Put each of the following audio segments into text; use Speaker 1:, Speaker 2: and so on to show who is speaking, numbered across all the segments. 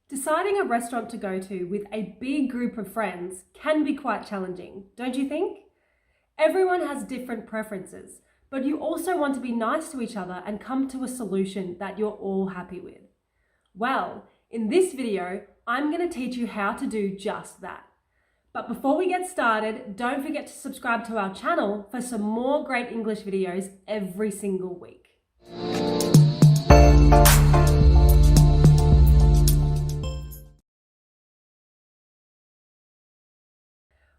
Speaker 1: Deciding a restaurant to go to with a big group of friends can be quite challenging, don't you think? Everyone has different preferences, but you also want to be nice to each other and come to a solution that you're all happy with. Well, in this video, I'm going to teach you how to do just that. But before we get started, don't forget to subscribe to our channel for some more great English videos every single week.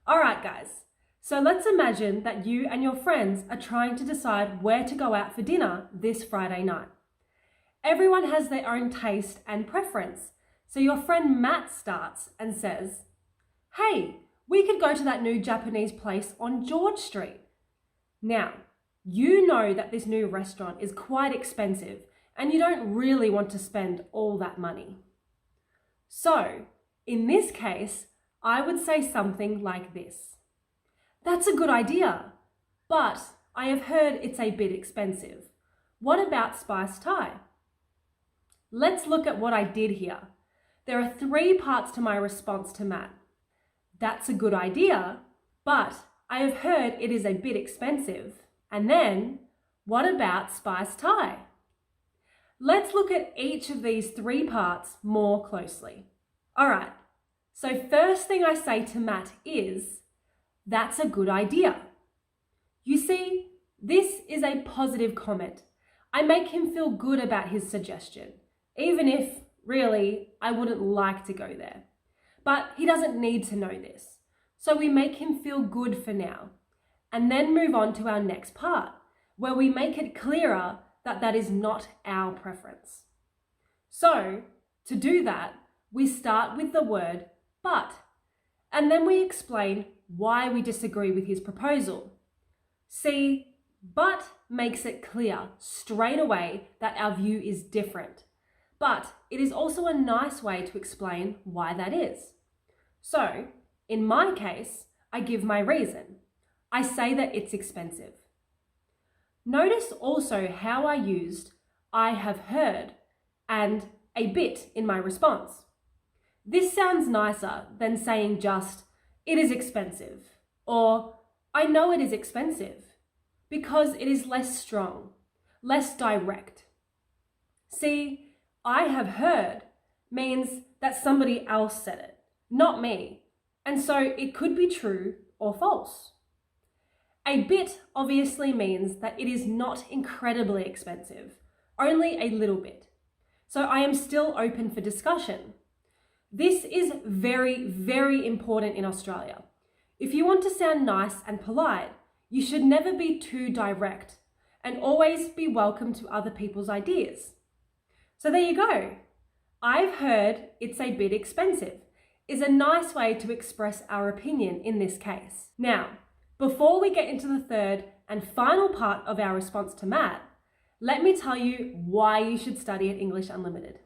Speaker 1: Alright guys, so let's imagine that you and your friends are trying to decide where to go out for dinner this Friday night. Everyone has their own taste and preference, so your friend Matt starts and says, "Hey, we could go to that new Japanese place on George Street." Now, you know that this new restaurant is quite expensive and you don't really want to spend all that money. So, in this case, I would say something like this. "That's a good idea, but I have heard it's a bit expensive. What about spiced Thai?" Let's look at what I did here. There are 3 parts to my response to Matt. "That's a good idea, but I have heard it is a bit expensive." And then, "What about spiced Thai?" Let's look at each of these 3 parts more closely. All right. So first thing I say to Matt is, "That's a good idea." You see, this is a positive comment. I make him feel good about his suggestion, even if, really, I wouldn't like to go there. But he doesn't need to know this. So we make him feel good for now, and then move on to our next part, where we make it clearer that that is not our preference. So, to do that, we start with the word "but," and then we explain why we disagree with his proposal. See, "but" makes it clear straight away that our view is different, but it is also a nice way to explain why that is. So, in my case, I give my reason. I say that it's expensive. Notice also how I used "I have heard" and "a bit" in my response. This sounds nicer than saying just "it is expensive" or "I know it is expensive," because it is less strong, less direct. See, "I have heard" means that somebody else said it, not me, and so it could be true or false. "A bit" obviously means that it is not incredibly expensive, only a little bit. So I am still open for discussion. This is very, very important in Australia. If you want to sound nice and polite, you should never be too direct and always be welcome to other people's ideas. So there you go. "I've heard it's a bit expensive" is a nice way to express our opinion in this case. Now, before we get into the third and final part of our response to Matt, let me tell you why you should study at English Unlimited.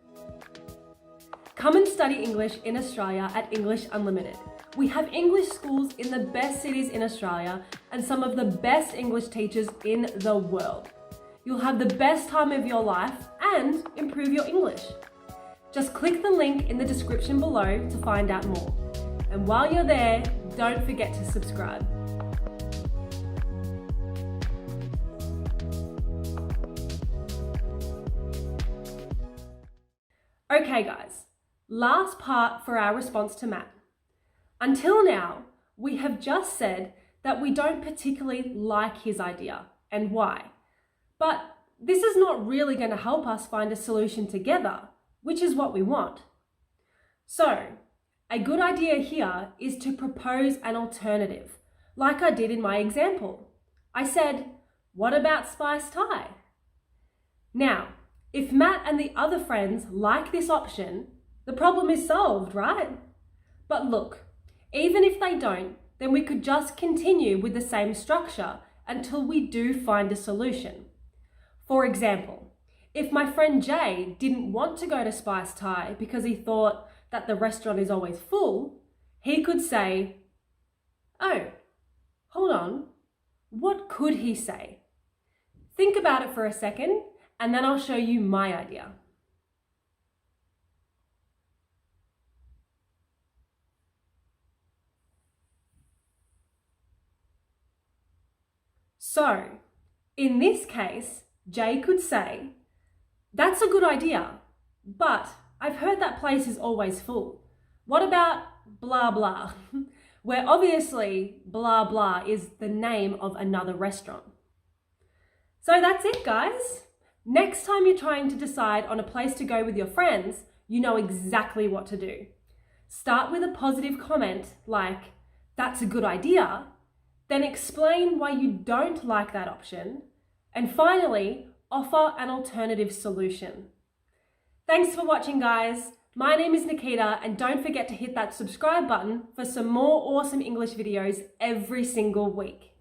Speaker 1: Come and study English in Australia at English Unlimited. We have English schools in the best cities in Australia and some of the best English teachers in the world. You'll have the best time of your life and improve your English. Just click the link in the description below to find out more. And while you're there, don't forget to subscribe. Okay guys, last part for our response to Matt. Until now, we have just said that we don't particularly like his idea and why. But this is not really going to help us find a solution together, which is what we want. So, a good idea here is to propose an alternative, like I did in my example. I said, "What about spiced Thai?" Now, if Matt and the other friends like this option, the problem is solved, right? But look, even if they don't, then we could just continue with the same structure until we do find a solution. For example, if my friend Jay didn't want to go to Spiced Thai because he thought that the restaurant is always full, he could say, "Oh, hold on, what could he say?" Think about it for a second, and then I'll show you my idea. So, in this case, Jay could say, "That's a good idea, but I've heard that place is always full. What about blah blah?" Where obviously blah blah is the name of another restaurant. So that's it, guys. Next time you're trying to decide on a place to go with your friends, you know exactly what to do. Start with a positive comment like, "That's a good idea," then explain why you don't like that option, and finally, offer an alternative solution. Thanks for watching, guys. My name is Nikita, and don't forget to hit that subscribe button for some more awesome English videos every single week.